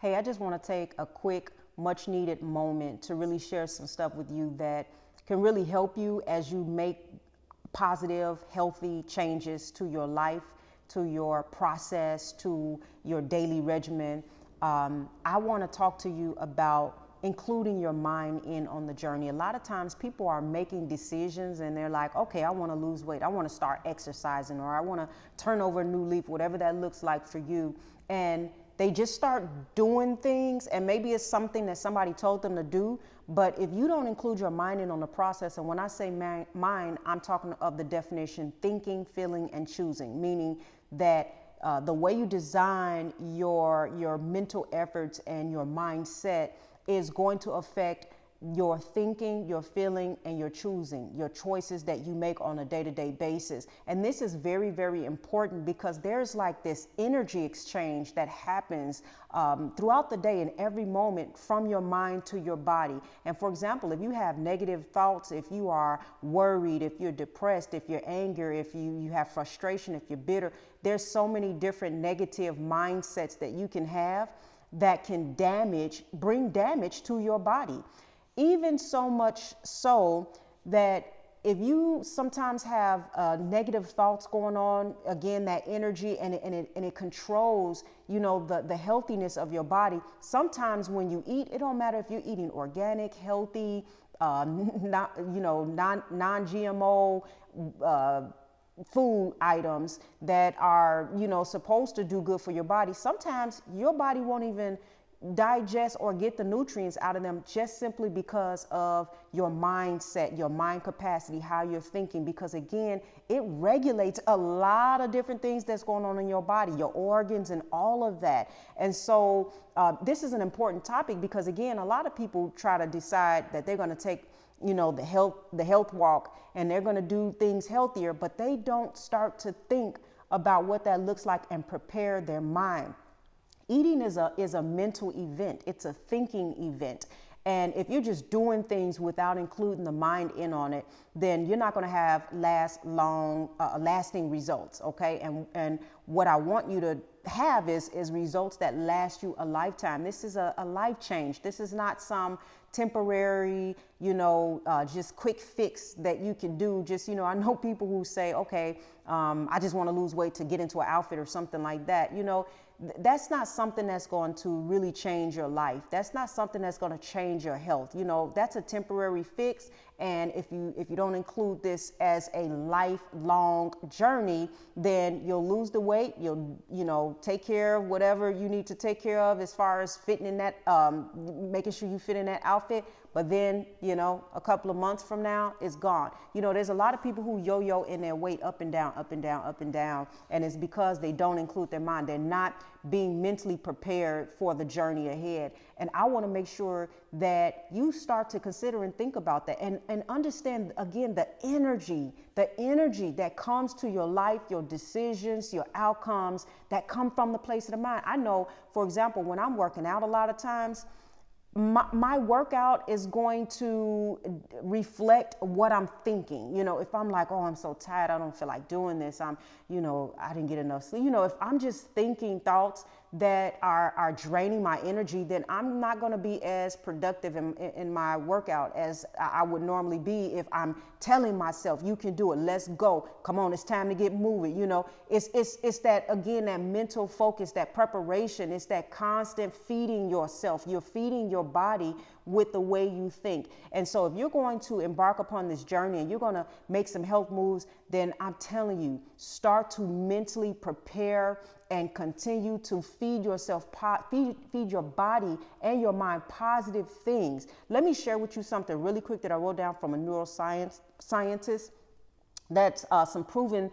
Hey, I just want to take a quick, much needed moment to really share some stuff with you that can really help you as you make positive, healthy changes to your life, to your process, to your daily regimen. I want to talk to you about including your mind in on the journey. A lot of times people are making decisions and they're like, okay, I want to lose weight. I want to start exercising, or I want to turn over a new leaf, whatever that looks like for you. And they just start doing things, and maybe it's something that somebody told them to do. But if you don't include your mind in on the process, and when I say mind, I'm talking of the definition thinking, feeling, and choosing, meaning that the way you design your mental efforts and your mindset is going to affect your thinking, your feeling, and your choosing, your choices that you make on a day-to-day basis. And this is very, very important because there's like this energy exchange that happens throughout the day in every moment from your mind to your body. And for example, if you have negative thoughts, if you are worried, if you're depressed, if you're angry, if you have frustration, if you're bitter, there's so many different negative mindsets that you can have that can bring damage to your body. Even so much so that if you sometimes have negative thoughts going on, again, that energy and it controls, the healthiness of your body. Sometimes when you eat, it don't matter if you're eating organic, healthy, non-GMO, food items that are, supposed to do good for your body. Sometimes your body won't even digest or get the nutrients out of them just simply because of your mindset, your mind capacity, how you're thinking, because again, it regulates a lot of different things that's going on in your body, your organs and all of that. And so this is an important topic because again, a lot of people try to decide that they're going to take the health walk and they're going to do things healthier, but they don't start to think about what that looks like and prepare their mind. Eating is a mental event. It's a thinking event. And if you're just doing things without including the mind in on it, then you're not going to have lasting results. Okay. And what I want you to have is results that last you a lifetime. This is a life change. This is not some temporary, just quick fix that you can do. I know people who say, okay, I just want to lose weight to get into an outfit or something like that. That's not something that's going to really change your life. That's not something that's going to change your health. That's a temporary fix. And if you don't include this as a lifelong journey, then you'll lose the weight. You'll, take care of whatever you need to take care of as far as fitting in that, making sure you fit in that outfit. But then, a couple of months from now, it's gone. There's a lot of people who yo-yo in their weight up and down, up and down, up and down. And it's because they don't include their mind. They're not being mentally prepared for the journey ahead. And I want to make sure that you start to consider and think about that and understand, again, the energy that comes to your life, your decisions, your outcomes that come from the place of the mind. I know, for example, when I'm working out a lot of times, my workout is going to reflect what I'm thinking. If I'm like, oh, I'm so tired, I don't feel like doing this. I didn't get enough sleep. If I'm just thinking thoughts that are draining my energy, then I'm not going to be as productive in my workout as I would normally be if I'm telling myself, you can do it. Let's go. Come on, it's time to get moving. It's that, again, that mental focus, that preparation. It's that constant feeding yourself. You're feeding your body with the way you think. And so if you're going to embark upon this journey and you're going to make some health moves, then I'm telling you, start to mentally prepare and continue to feed yourself, feed your body and your mind positive things. Let me share with you something really quick that I wrote down from a neuroscientist. That's some proven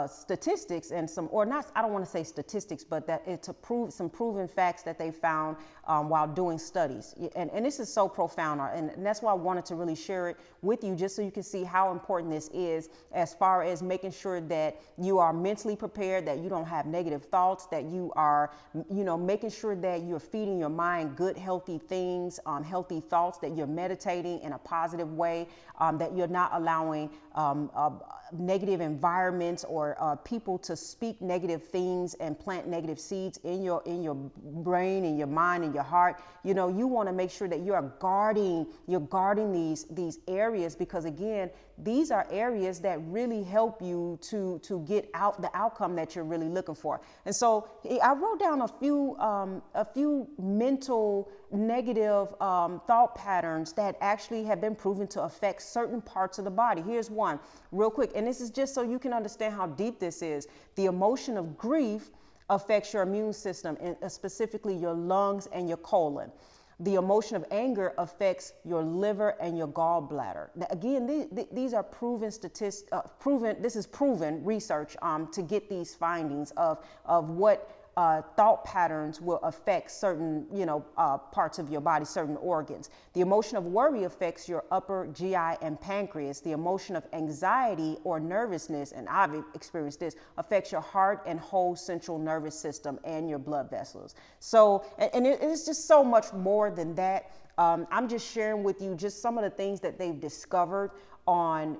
statistics and I don't want to say statistics, but that it's some proven facts that they found while doing studies. And this is so profound. And that's why I wanted to really share it with you, just so you can see how important this is as far as making sure that you are mentally prepared, that you don't have negative thoughts, that you are, making sure that you're feeding your mind good, healthy things, healthy thoughts, that you're meditating in a positive way, that you're not allowing negative environments environments or people to speak negative things and plant negative seeds in your brain, in your mind, in your heart. You know, you want to make sure that you're guarding these areas, because again, these are areas that really help you to get out the outcome that you're really looking for. And so I wrote down a few mental negative thought patterns that actually have been proven to affect certain parts of the body. Here's one real quick, and this is just so you can understand how deep this is. The emotion of grief affects your immune system, and specifically your lungs and your colon. The emotion of anger affects your liver and your gallbladder. Now, again, these are proven statistics. This is proven research to get these findings of what thought patterns will affect certain, parts of your body, certain organs. The emotion of worry affects your upper GI and pancreas. The emotion of anxiety or nervousness, and I've experienced this, affects your heart and whole central nervous system and your blood vessels. So, and it is just so much more than that. I'm just sharing with you just some of the things that they've discovered on,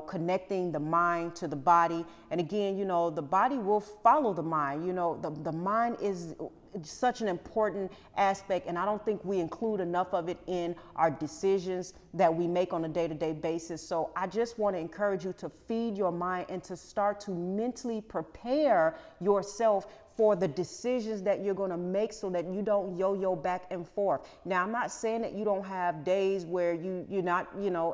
connecting the mind to the body. And again, the body will follow the mind. The mind is such an important aspect, and I don't think we include enough of it in our decisions that we make on a day-to-day basis. So I just want to encourage you to feed your mind and to start to mentally prepare yourself for the decisions that you're going to make, so that you don't yo-yo back and forth. Now, I'm not saying that you don't have days where you're not,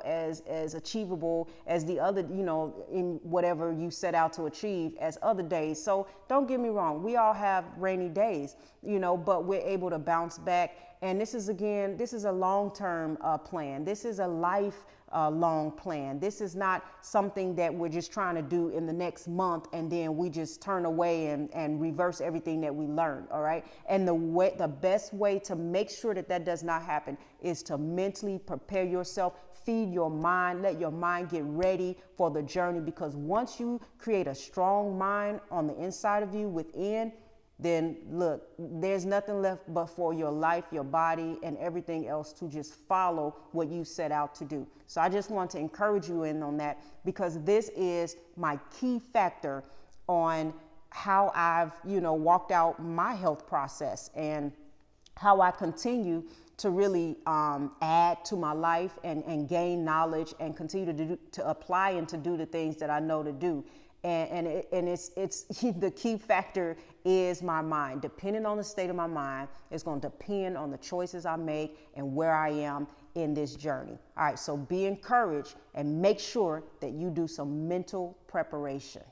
as achievable as the other, in whatever you set out to achieve as other days. So don't get me wrong. We all have rainy days, but we're able to bounce back. And this is a long-term plan. This is a long plan. This is not something that we're just trying to do in the next month and then we just turn away and reverse everything that we learned. All right. And the best way to make sure that does not happen is to mentally prepare yourself, feed your mind, let your mind get ready for the journey. Because once you create a strong mind on the inside of you within, then look, there's nothing left but for your life, your body, and everything else to just follow what you set out to do. So I just want to encourage you in on that, because this is my key factor on how I've, walked out my health process and how I continue to really add to my life and gain knowledge and continue to apply and to do the things that I know to do. And it's the key factor is my mind. Depending on the state of my mind, it's going to depend on the choices I make and where I am in this journey. All right, so be encouraged and make sure that you do some mental preparation.